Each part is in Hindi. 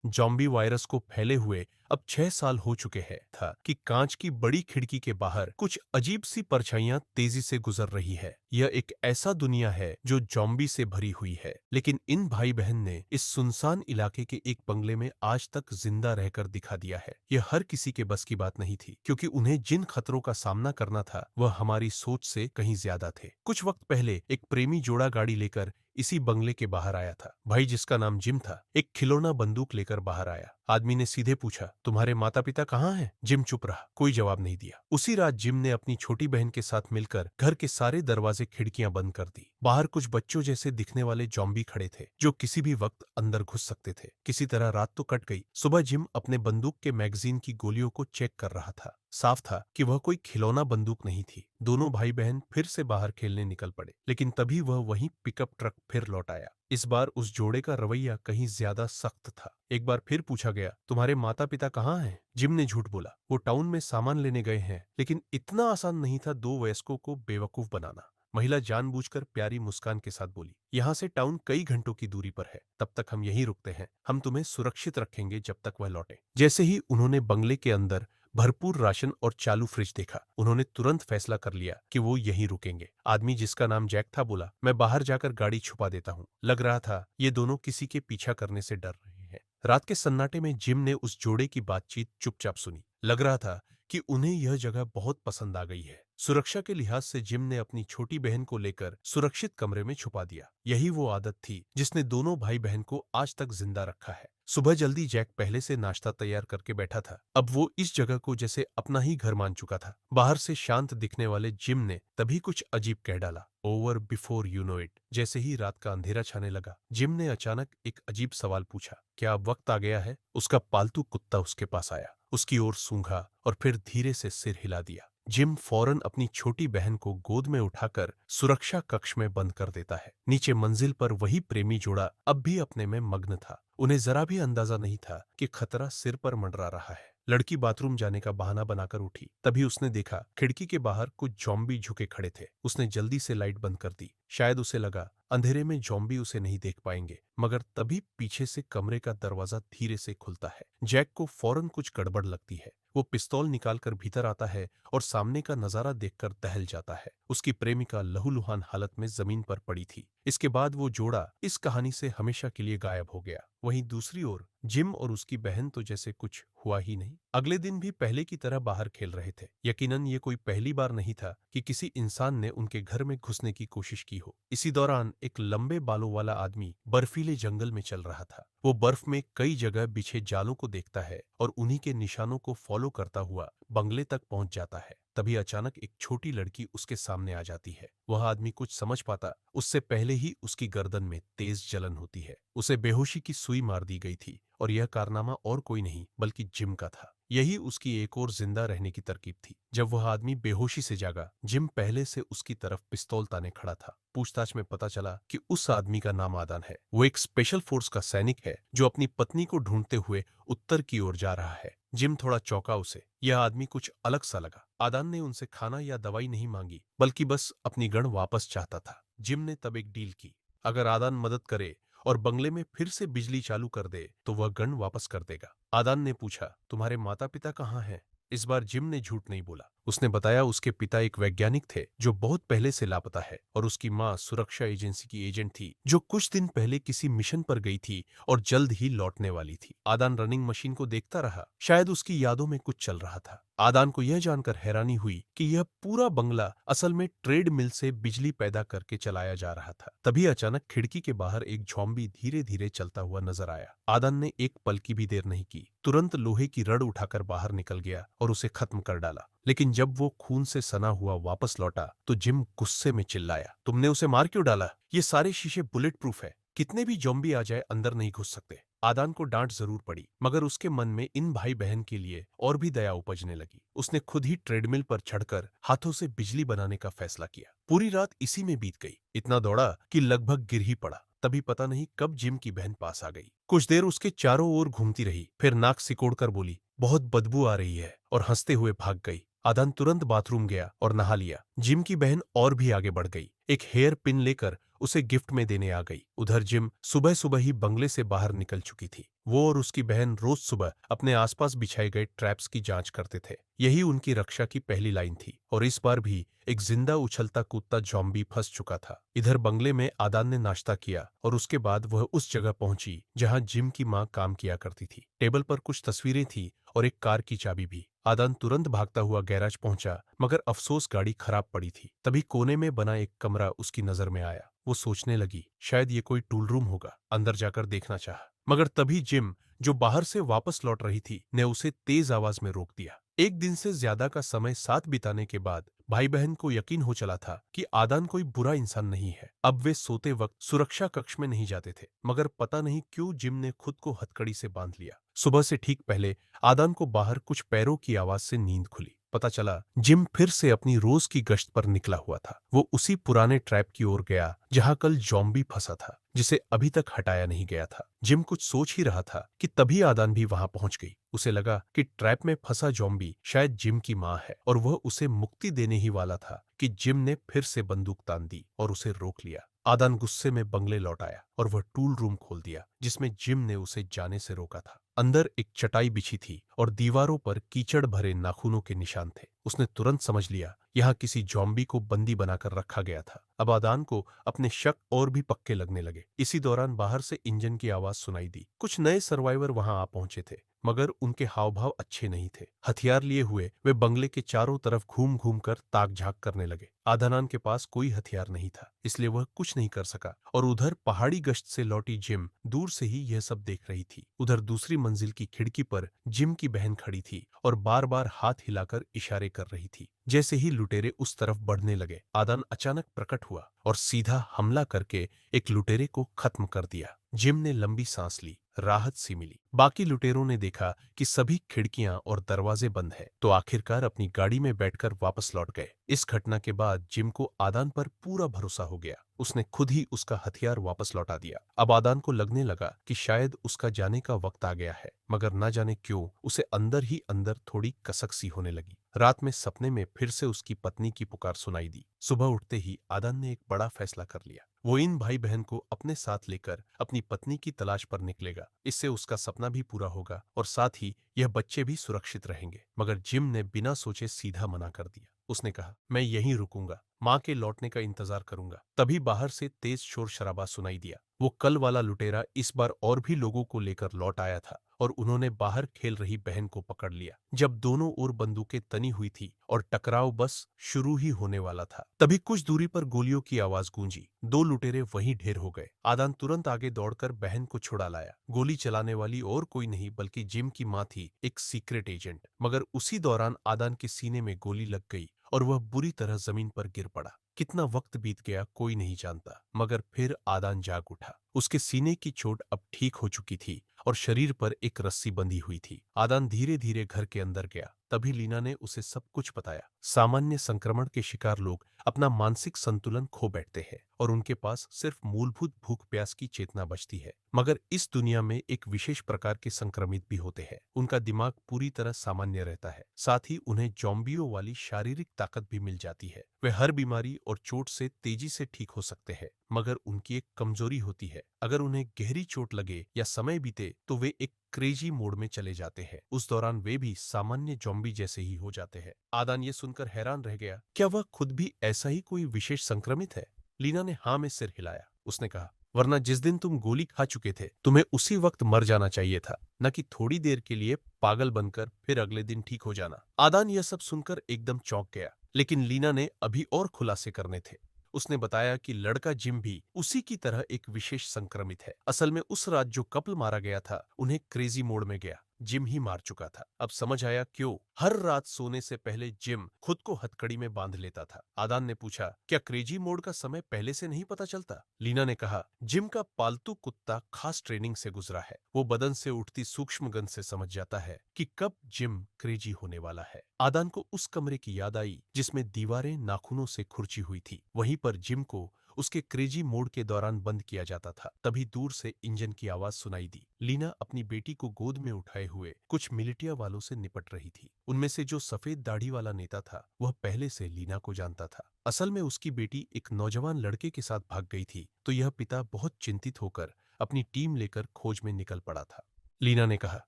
जॉम्बी वायरस को फैले हुए अब 6 साल हो चुके हैं था कि कांच की बड़ी खिड़की के बाहर कुछ अजीब सी परछाइयां तेजी से गुजर रही है। यह एक ऐसा दुनिया है जो जॉम्बी से भरी हुई है, लेकिन इन भाई बहन ने इस सुनसान इलाके के एक बंगले में आज तक जिंदा रहकर दिखा दिया है। यह हर किसी के बस की बात नहीं थी, क्योंकि उन्हें जिन खतरों का सामना करना था वह हमारी सोच से कहीं ज्यादा थे। कुछ वक्त पहले एक प्रेमी जोड़ा गाड़ी लेकर इसी बंगले के बाहर आया था। भाई, जिसका नाम जिम था, एक खिलौना बंदूक लेकर बाहर आया। आदमी ने सीधे पूछा, तुम्हारे माता पिता कहाँ हैं? जिम चुप रहा, कोई जवाब नहीं दिया। उसी रात जिम ने अपनी छोटी बहन के साथ मिलकर घर के सारे दरवाजे खिड़कियां बंद कर दी। बाहर कुछ बच्चों जैसे दिखने वाले जॉम्बी खड़े थे, जो किसी भी वक्त अंदर घुस सकते थे। किसी तरह रात तो कट गई। सुबह जिम अपने बंदूक के मैगजीन की गोलियों को चेक कर रहा था। साफ था कि वह कोई खिलौना बंदूक नहीं थी। दोनों भाई बहन फिर से बाहर खेलने निकल पड़े, लेकिन तभी वह वही पिकअप ट्रक फिर लौट आया। इस बार उस जोड़े का रवैया कहीं ज्यादा सख्त था। एक बार फिर पूछा गया, तुम्हारे माता पिता कहाँ हैं? जिम ने झूठ बोला, वो टाउन में सामान लेने गए हैं। लेकिन इतना आसान नहीं था दो वयस्कों को बेवकूफ बनाना। महिला जानबूझकर प्यारी मुस्कान के साथ बोली, यहाँ से टाउन कई घंटों की दूरी पर है, तब तक हम यहीं रुकते हैं। हम तुम्हें सुरक्षित रखेंगे जब तक वह लौटे। जैसे ही उन्होंने बंगले के अंदर भरपूर राशन और चालू फ्रिज देखा, उन्होंने तुरंत फैसला कर लिया कि वो यहीं रुकेंगे। आदमी, जिसका नाम जैक था, बोला, मैं बाहर जाकर गाड़ी छुपा देता हूँ। लग रहा था ये दोनों किसी के पीछा करने से डर रहे हैं। रात के सन्नाटे में जिम ने उस जोड़े की बातचीत चुपचाप सुनी। लग रहा था कि उन्हें यह जगह बहुत पसंद आ गई है। सुरक्षा के लिहाज से जिम ने अपनी छोटी बहन को लेकर सुरक्षित कमरे में छुपा दिया। यही वो आदत थी जिसने दोनों भाई बहन को आज तक जिंदा रखा है। सुबह जल्दी जैक पहले से नाश्ता तैयार करके बैठा था। अब वो इस जगह को जैसे अपना ही घर मान चुका था। बाहर से शांत दिखने वाले जिम ने तभी कुछ अजीब कह डाला, over before you know it. जैसे ही रात का अंधेरा छाने लगा, जिम ने अचानक एक अजीब सवाल पूछा, क्या अब वक्त आ गया है? उसका पालतू कुत्ता उसके पास आया, उसकी ओर सूंघा और फिर धीरे से सिर हिला दिया। जिम फौरन अपनी छोटी बहन को गोद में उठाकर सुरक्षा कक्ष में बंद कर देता है। नीचे मंजिल पर वही प्रेमी जोड़ा अब भी अपने में मग्न था। उन्हें जरा भी अंदाजा नहीं था कि खतरा सिर पर मंडरा रहा है। लड़की बाथरूम जाने का बहाना बनाकर उठी। तभी उसने देखा खिड़की के बाहर कुछ जॉम्बी झुके खड़े थे। उसने जल्दी से लाइट बंद कर दी। शायद उसे लगा अंधेरे में जॉम्बी उसे नहीं देख पाएंगे। मगर तभी पीछे से कमरे का दरवाजा धीरे से खुलता है। जैक को फौरन कुछ गड़बड़ लगती है। वो पिस्तौल निकालकर भीतर आता है और सामने का नजारा देखकर दहल जाता है। उसकी प्रेमिका लहूलुहान हालत में जमीन पर पड़ी थी। इसके बाद वो जोड़ा इस कहानी से हमेशा के लिए गायब हो गया। वहीं दूसरी ओर जिम और उसकी बहन तो जैसे कुछ हुआ ही नहीं। अगले दिन भी पहले की तरह बाहर खेल रहे थे। यकीनन ये कोई पहली बार नहीं था कि किसी इंसान ने उनके घर में घुसने की कोशिश की हो। इसी दौरान एक लंबे बालों वाला आदमी बर्फीले जंगल में चल रहा था। वो बर्फ में कई जगह बिछे जालों को देखता है और उन्हीं के निशानों को फॉलो करता हुआ बंगले तक पहुंच जाता है। तभी अचानक एक छोटी लड़की उसके सामने आ जाती है। वह आदमी कुछ समझ पाता उससे पहले ही उसकी गर्दन में तेज जलन होती है। उसे बेहोशी की सुई मार दी गई थी और यह कारनामा और कोई नहीं बल्कि जिम का था। यही उसकी एक और जिंदा रहने की तरकीब थी। जब वह आदमी बेहोशी से जागा, जिम पहले से उसकी तरफ पिस्तौल ताने खड़ा था। पूछताछ में पता चला कि उस आदमी का नाम आदान है। वो एक स्पेशल फोर्स का सैनिक है जो अपनी पत्नी को ढूंढते हुए उत्तर की ओर जा रहा है। जिम थोड़ा चौंका। उसे यह आदमी कुछ अलग सा लगा। आदान ने उनसे खाना या दवाई नहीं मांगी, बल्कि बस अपनी गन वापस चाहता था। जिम ने तब एक डील की, अगर आदान मदद करे और बंगले में फिर से बिजली चालू कर दे तो वह गन वापस कर देगा। आदान ने पूछा, तुम्हारे माता पिता कहाँ हैं? इस बार जिम ने झूठ नहीं बोला। उसने बताया उसके पिता एक वैज्ञानिक थे जो बहुत पहले से लापता है और उसकी माँ सुरक्षा एजेंसी की एजेंट थी जो कुछ दिन पहले किसी मिशन पर गई थी और जल्द ही लौटने वाली थी। आदान रनिंग मशीन को देखता रहा। शायद उसकी यादों में कुछ चल रहा था। आदान को यह जानकर हैरानी हुई कि यह पूरा बंगला असल में ट्रेड मिल से बिजली पैदा करके चलाया जा रहा था। तभी अचानक खिड़की के बाहर एक ज़ॉम्बी धीरे धीरे चलता हुआ नजर आया। आदान ने एक पल की भी देर नहीं की, तुरंत लोहे की रड उठाकर बाहर निकल गया और उसे खत्म कर डाला। लेकिन जब वो खून से सना हुआ वापस लौटा तो जिम गुस्से में चिल्लाया, तुमने उसे मार क्यों डाला? ये सारे शीशे बुलेट प्रूफ है, कितने भी ज़ॉम्बी आ जाए अंदर नहीं घुस सकते। आदान को डांट जरूर पड़ी, मगर उसके मन में इन भाई बहन के लिए और भी दया उपजने लगी। उसने खुद ही ट्रेडमिल पर चढ़कर हाथों से बिजली बनाने का फैसला किया। पूरी रात इसी में बीत गई। इतना दौड़ा कि लगभग गिर ही पड़ा। तभी पता नहीं कब जिम की बहन पास आ गई। कुछ देर उसके चारों ओर घूमती रही, फिर नाक सिकोड़कर बोली, बहुत बदबू आ रही है, और हंसते हुए भाग गई। आदान तुरंत बाथरूम गया और नहा लिया। जिम की बहन और भी आगे बढ़ गई। एक हेयर पिन लेकर उसे गिफ्ट में देने आ गई। उधर जिम सुबह सुबह ही बंगले से बाहर निकल चुकी थी। वो और उसकी बहन रोज सुबह अपने आसपास बिछाए गए ट्रैप्स की जांच करते थे। यही उनकी रक्षा की पहली लाइन थी और इस बार भी एक जिंदा उछलता कूदता जॉम्बी फंस चुका था। इधर बंगले में आदान ने नाश्ता किया और उसके बाद वह उस जगह पहुंची जहां जिम की मां काम किया करती थी। टेबल पर कुछ तस्वीरें थी और एक कार की चाबी भी। आदान तुरंत भागता हुआ गैराज पहुंचा, मगर अफसोस गाड़ी खराब पड़ी थी। तभी कोने में बना एक कमरा उसकी नजर में आया। वो सोचने लगी, शायद ये कोई टूल रूम होगा। अंदर जाकर देखना चाहा, मगर तभी जिम, जो बाहर से वापस लौट रही थी, ने उसे तेज आवाज में रोक दिया। एक दिन से ज्यादा का समय साथ बिताने के बाद भाई बहन को यकीन हो चला था कि आदान कोई बुरा इंसान नहीं है। अब वे सोते वक्त सुरक्षा कक्ष में नहीं जाते थे, मगर पता नहीं क्यों जिम ने खुद को हथकड़ी से बांध लिया। सुबह से ठीक पहले आदान को बाहर कुछ पैरों की आवाज से नींद खुली। पता चला जिम फिर से अपनी रोज की गश्त पर निकला हुआ था। वो उसी पुराने ट्रैप की ओर गया जहां कल जॉम्बी फंसा था, जिसे अभी तक हटाया नहीं गया था। जिम कुछ सोच ही रहा था कि तभी आदान भी वहां पहुंच गई। उसे लगा कि ट्रैप में फंसा जॉम्बी शायद जिम की मां है और वह उसे मुक्ति देने ही वाला था कि जिम ने फिर से बंदूक तान दी और उसे रोक लिया। आदान गुस्से में बंगले लौट आया और वह टूल रूम खोल दिया जिसमें जिम ने उसे जाने से रोका था। अंदर एक चटाई बिछी थी और दीवारों पर कीचड़ भरे नाखूनों के निशान थे। उसने तुरंत समझ लिया यहाँ किसी जॉम्बी को बंदी बनाकर रखा गया था। अब आदान को अपने शक और भी पक्के लगने लगे। इसी दौरान बाहर से इंजन की आवाज सुनाई दी। कुछ नए सर्वाइवर वहां आ पहुंचे थे, मगर उनके हाव भाव अच्छे नहीं थे। हथियार लिए हुए वे बंगले के चारों तरफ घूम घूम कर ताक झांक करने लगे। आदान के पास कोई हथियार नहीं था, इसलिए वह कुछ नहीं कर सका और उधर पहाड़ी गश्त से लौटी जिम दूर से ही यह सब देख रही थी। उधर दूसरी मंजिल की खिड़की पर जिम की बहन खड़ी थी और बार बार हाथ हिलाकर इशारे कर रही थी। जैसे ही लुटेरे उस तरफ बढ़ने लगे, आदान अचानक प्रकट हुआ और सीधा हमला करके एक लुटेरे को खत्म कर दिया। जिम ने लंबी सांस ली, राहत सी मिली। बाकी लुटेरों ने देखा कि सभी खिड़कियां और दरवाजे बंद हैं, तो आखिरकार अपनी गाड़ी में बैठकर वापस लौट गए। इस घटना के बाद जिम को आदान पर पूरा भरोसा हो गया। उसने खुद ही उसका हथियार वापस लौटा दिया। अब आदान को लगने लगा कि शायद उसका जाने का वक्त आ गया है, मगर न जाने क्यों उसे अंदर ही अंदर थोड़ी कसक सी होने लगी। रात में सपने में फिर से उसकी पत्नी की पुकार सुनाई दी। सुबह उठते ही आदान ने एक बड़ा फैसला कर लिया। वो इन भाई बहन को अपने साथ लेकर अपनी पत्नी की तलाश पर निकलेगा। इससे उसका सपना भी पूरा होगा और साथ ही यह बच्चे भी सुरक्षित रहेंगे। मगर जिम ने बिना सोचे सीधा मना कर दिया। उसने कहा, मैं यहीं रुकूंगा, माँ के लौटने का इंतजार करूंगा। तभी बाहर से तेज शोर शराबा सुनाई दिया। वो कल वाला लुटेरा इस बार और भी लोगों को लेकर लौट आया था और उन्होंने बाहर खेल रही बहन को पकड़ लिया। जब दोनों ओर बंदूकें तनी हुई थी और टकराव बस शुरू ही होने वाला था, तभी कुछ दूरी पर गोलियों की आवाज गूंजी। दो लुटेरे वहीं ढेर हो गए। आदान तुरंत आगे दौड़कर बहन को छुड़ा लाया। गोली चलाने वाली और कोई नहीं बल्कि जिम की मां थी, एक सीक्रेट एजेंट। मगर उसी दौरान आदान के सीने में गोली लग गई और वह बुरी तरह जमीन पर गिर पड़ा। कितना वक्त बीत गया कोई नहीं जानता, मगर फिर आदान जाग उठा। उसके सीने की चोट अब ठीक हो चुकी थी और शरीर पर एक रस्सी बंधी हुई थी। आदान धीरे धीरे घर के अंदर गया। तभी लीना ने उसे सब कुछ बताया। सामान्य संक्रमण के शिकार लोग अपना मानसिक संतुलन खो बैठते हैं और उनके पास सिर्फ मूलभूत भूख प्यास की चेतना बचती है। मगर इस दुनिया में एक विशेष प्रकार के संक्रमित भी होते हैं। उनका दिमाग पूरी तरह सामान्य रहता है, साथ ही उन्हें जॉम्बियों वाली शारीरिक ताकत भी मिल जाती है। वे हर बीमारी और चोट से तेजी से ठीक हो सकते हैं, मगर उनकी एक कमजोरी होती है। अगर उन्हें गहरी चोट लगे या समय बीते तो वे एक क्रेजी मोड में चले जाते हैं। उस दौरान वे भी सामान्य जॉम्बी जैसे ही हो जाते हैं। आदान ये सुनकर हैरान रह गया। क्या वह खुद भी ऐसा ही कोई विशेष संक्रमित है? लीना ने हाँ में सिर हिलाया। उसने कहा, वरना जिस दिन तुम गोली खा चुके थे, तुम्हें उसी वक्त मर जाना चाहिए था, न कि थोड़ी देर के लिए पागल बनकर फिर अगले दिन ठीक हो जाना। आदान यह सब सुनकर एकदम चौंक गया, लेकिन लीना ने अभी और खुलासे करने थे। उसने बताया कि लड़का जिम भी उसी की तरह एक विशेष संक्रमित है। असल में उस रात जो कपल मारा गया था, उन्हें क्रेजी मोड में गया जिम ही मार चुका था। अब समझ आया क्यों हर रात सोने से पहले जिम खुद को हथकड़ी में बांध लेता था। आदान ने पूछा, क्या क्रेजी मोड का समय पहले से नहीं पता चलता? लीना ने कहा, जिम का पालतू कुत्ता खास ट्रेनिंग से गुजरा है। वो बदन से उठती सूक्ष्म गंध से समझ जाता है कि कब जिम क्रेजी होने वाला है। आदान को उस कमरे की याद आई जिसमें दीवारें नाखूनों से खुरची हुई थी। वहीं पर जिम को उसके क्रेजी मोड के दौरान बंद किया जाता था। तभी दूर से इंजन की आवाज सुनाई दी। लीना अपनी बेटी को गोद में उठाए हुए कुछ मिलिटिया वालों से निपट रही थी। उनमें से जो सफेद दाढ़ी वाला नेता था वह पहले से लीना को जानता था। असल में उसकी बेटी एक नौजवान लड़के के साथ भाग गई थी, तो यह पिता बहुत चिंतित होकर अपनी टीम लेकर खोज में निकल पड़ा था। लीना ने कहा,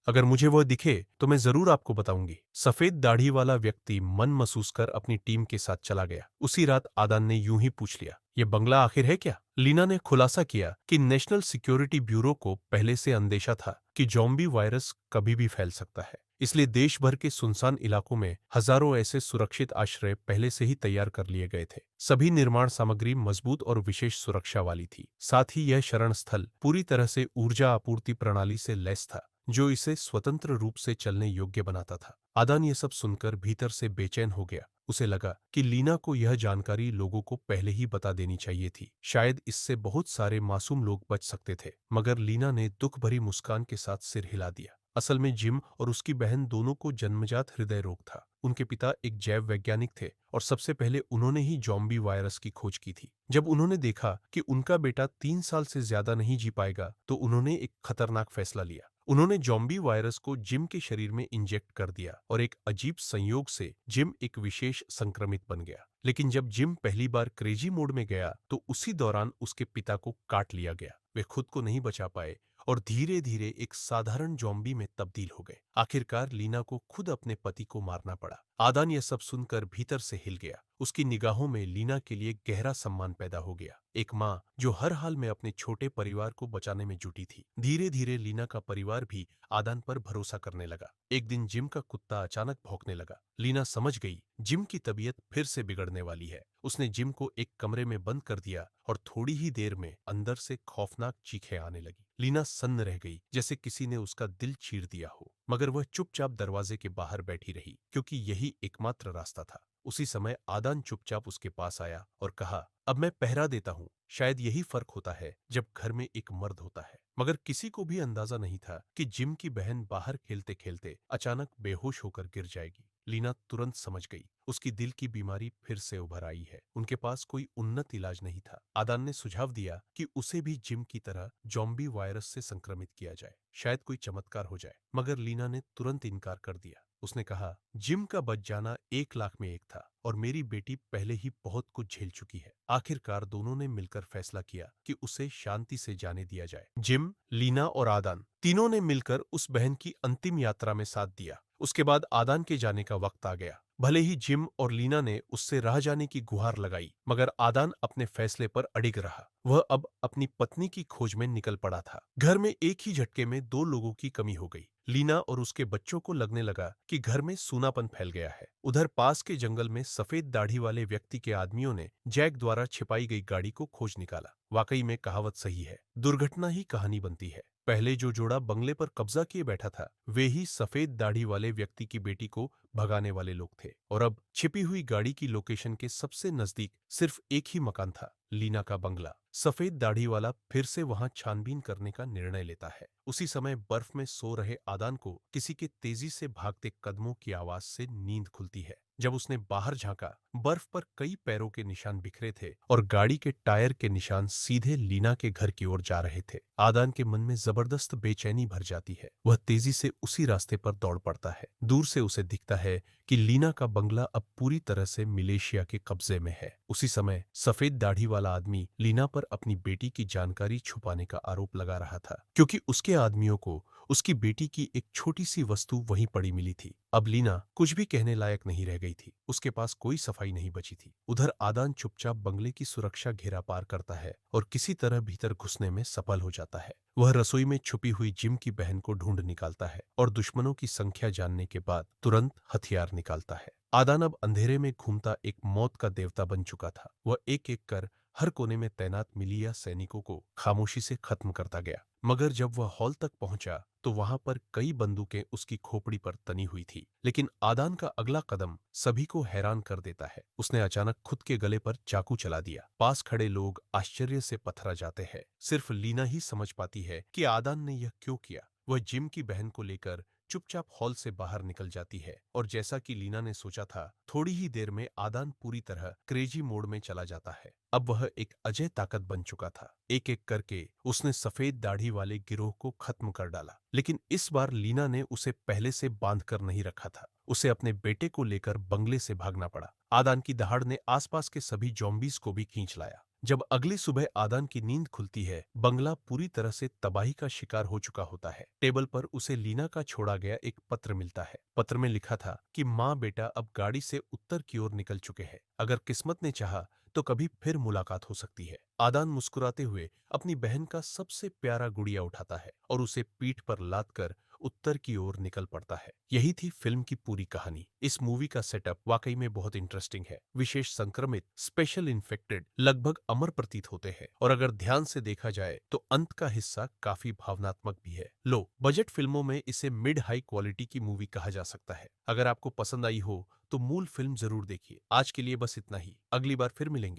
अगर मुझे वह दिखे तो मैं जरूर आपको बताऊंगी। सफेद दाढ़ी वाला व्यक्ति मन महसूस कर अपनी टीम के साथ चला गया। उसी रात आदान ने यूं ही पूछ लिया, ये बंगला आखिर है क्या? लीना ने खुलासा किया कि नेशनल सिक्योरिटी ब्यूरो को पहले से अंदेशा था कि ज़ॉम्बी वायरस कभी भी फैल सकता है, इसलिए देश भर के सुनसान इलाकों में हजारों ऐसे सुरक्षित आश्रय पहले से ही तैयार कर लिए गए थे। सभी निर्माण सामग्री मजबूत और विशेष सुरक्षा वाली थी। साथ ही यह शरण स्थल पूरी तरह से ऊर्जा आपूर्ति प्रणाली से लैस था, जो इसे स्वतंत्र रूप से चलने योग्य बनाता था। आदान ये सब सुनकर भीतर से बेचैन हो गया। उसे लगा कि लीना को यह जानकारी लोगों को पहले ही बता देनी चाहिए थी। शायद इससे बहुत सारे मासूम लोग बच सकते थे। मगर लीना ने दुख भरी मुस्कान के साथ सिर हिला दिया। असल में जिम और उसकी बहन दोनों को जन्मजात हृदय रोग था। उनके पिता एक जैव वैज्ञानिक थे और सबसे पहले उन्होंने ही ज़ॉम्बी वायरस की खोज की थी। जब उन्होंने देखा कि उनका बेटा 3 साल से ज्यादा नहीं जी पाएगा, तो उन्होंने एक खतरनाक फैसला लिया। उन्होंने ज़ॉम्बी वायरस को जिम के शरीर में इंजेक्ट कर दिया और एक अजीब संयोग से जिम एक विशेष संक्रमित बन गया। लेकिन जब जिम पहली बार क्रेजी मोड में गया तो उसी दौरान उसके पिता को काट लिया गया। वे खुद को नहीं बचा पाए और धीरे धीरे एक साधारण ज़ॉम्बी में तब्दील हो गए। आखिरकार लीना को खुद अपने पति को मारना पड़ा। आदान यह सब सुनकर भीतर से हिल गया। उसकी निगाहों में लीना के लिए गहरा सम्मान पैदा हो गया, एक माँ जो हर हाल में अपने छोटे परिवार को बचाने में जुटी थी। धीरे धीरे लीना का परिवार भी आदान पर भरोसा करने लगा। एक दिन जिम का कुत्ता अचानक भौंकने लगा। लीना समझ गई जिम की तबीयत फिर से बिगड़ने वाली है। उसने जिम को एक कमरे में बंद कर दिया और थोड़ी ही देर में अंदर से खौफनाक चीखें आने लगी। लीना सन्न रह गई, जैसे किसी ने उसका दिल चीर दिया हो। मगर वह चुपचाप दरवाजे के बाहर बैठी रही, क्योंकि यही एकमात्र रास्ता था। उसी समय आदान चुपचाप उसके पास आया और कहा, अब मैं पहरा देता हूँ। शायद यही फर्क होता है जब घर में एक मर्द होता है। मगर किसी को भी अंदाजा नहीं था कि जिम की बहन बाहर खेलते खेलते अचानक बेहोश होकर गिर जाएगी। लीना तुरंत समझ गई, उसकी दिल की बीमारी फिर से उभर आई है। उनके पास कोई उन्नत इलाज नहीं था। आदान ने सुझाव दिया कि उसे भी जिम की तरह ज़ॉम्बी वायरस से संक्रमित किया जाए, शायद कोई चमत्कार हो जाए। मगर लीना ने तुरंत इनकार कर दिया। उसने कहा, जिम का बच जाना 1 लाख में एक था और मेरी बेटी पहले ही बहुत कुछ झेल चुकी है। आखिरकार दोनों ने मिलकर फैसला किया कि उसे शांति से जाने दिया जाए। जिम, लीना और आदान तीनों ने मिलकर उस बहन की अंतिम यात्रा में साथ दिया। उसके बाद आदान के जाने का वक्त आ गया। भले ही जिम और लीना ने उससे राह जाने की गुहार लगाई, मगर आदान अपने फैसले पर अडिग रहा। वह अब अपनी पत्नी की खोज में निकल पड़ा था। घर में एक ही झटके में 2 लोगों की कमी हो गई। लीना और उसके बच्चों को लगने लगा कि घर में सूनापन फैल गया है। उधर पास के जंगल में सफेद दाढ़ी वाले व्यक्ति के आदमियों ने जैक द्वारा छिपाई गई गाड़ी को खोज निकाला। वाकई में कहावत सही है, दुर्घटना ही कहानी बनती है। पहले जो जोड़ा बंगले पर कब्जा किए बैठा था, वे ही सफेद दाढ़ी वाले व्यक्ति की बेटी को भगाने वाले लोग थे। और अब छिपी हुई गाड़ी की लोकेशन के सबसे नजदीक सिर्फ एक ही मकान था, लीना का बंगला। सफेद दाढ़ी वाला फिर से वहां छानबीन करने का निर्णय लेता है। उसी समय बर्फ में सो रहे आदान को किसी के तेजी से भागते कदमों की आवाज से नींद खुलती है। जब उसने बाहर झांका, बर्फ पर कई पैरों के निशान बिखरे थे और गाड़ी के टायर के निशान सीधे लीना के घर की ओर जा रहे थे। आदान के मन में जबरदस्त बेचैनी भर जाती है। वह तेजी से उसी रास्ते पर दौड़ पड़ता है। दूर से उसे दिखता है कि लीना का बंगला अब पूरी तरह से मिलेशिया के कब्जे में है। उसी समय सफेद दाढ़ी वाला आदमी लीना पर अपनी बेटी की जानकारी छुपाने का आरोप लगा रहा था, क्योंकि उसके आदमियों को उसकी बेटी की एक छोटी सी वस्तु वहीं पड़ी मिली थी। अब लीना कुछ भी कहने लायक नहीं रह गई थी। उसके पास कोई सफाई नहीं बची थी। उधर आदान चुपचाप बंगले की सुरक्षा घेरा पार करता है और किसी तरह भीतर घुसने में सफल हो जाता है। वह रसोई में छुपी हुई जिम की बहन को ढूंढ निकालता है और दुश्मनों की संख्या जानने के बाद तुरंत हथियार निकालता है। आदान अब अंधेरे में घूमता एक मौत का देवता बन चुका था। वह एक एक कर हर कोने में तैनात मिलिया सैनिकों को खामोशी से खत्म करता गया। मगर जब वह हॉल तक पहुंचा तो वहां पर कई बंदूकें उसकी खोपड़ी पर तनी हुई थी। लेकिन आदान का अगला कदम सभी को हैरान कर देता है। उसने अचानक खुद के गले पर चाकू चला दिया। पास खड़े लोग आश्चर्य से पथरा जाते हैं। सिर्फ लीना ही समझ पाती है कि आदान ने यह क्यों किया। वह जिम की बहन को लेकर चुपचाप हॉल से बाहर निकल जाती है और जैसा कि लीना ने सोचा था, थोड़ी ही देर में आदान पूरी तरह क्रेजी मोड में चला जाता है। अब वह एक अजय ताकत बन चुका था। एक एक करके उसने सफेद दाढ़ी वाले गिरोह को खत्म कर डाला। लेकिन इस बार लीना ने उसे पहले से बांध कर नहीं रखा था। उसे अपने बेटे को लेकर बंगले से भागना पड़ा। आदान की दहाड़ ने आसपास के सभी जॉम्बीज को भी खींच लाया। जब अगली सुबह आदान की नींद खुलती है, बंगला पूरी तरह से तबाही का शिकार हो चुका होता है। टेबल पर उसे लीना का छोड़ा गया एक पत्र मिलता है। पत्र में लिखा था कि माँ बेटा अब गाड़ी से उत्तर की ओर निकल चुके हैं। अगर किस्मत ने चाहा तो कभी फिर मुलाकात हो सकती है। आदान मुस्कुराते हुए अपनी बहन का सबसे प्यारा गुड़िया उठाता है और उसे पीठ पर लाद कर उत्तर की ओर निकल पड़ता है। यही थी फिल्म की पूरी कहानी। इस मूवी का सेटअप वाकई में बहुत इंटरेस्टिंग है। विशेष संक्रमित, स्पेशल इन्फेक्टेड लगभग अमर प्रतीत होते हैं और अगर ध्यान से देखा जाए तो अंत का हिस्सा काफी भावनात्मक भी है। लो बजट फिल्मों में इसे मिड हाई क्वालिटी की मूवी कहा जा सकता है। अगर आपको पसंद आई हो तो मूल फिल्म जरूर देखिए। आज के लिए बस इतना ही। अगली बार फिर मिलेंगे।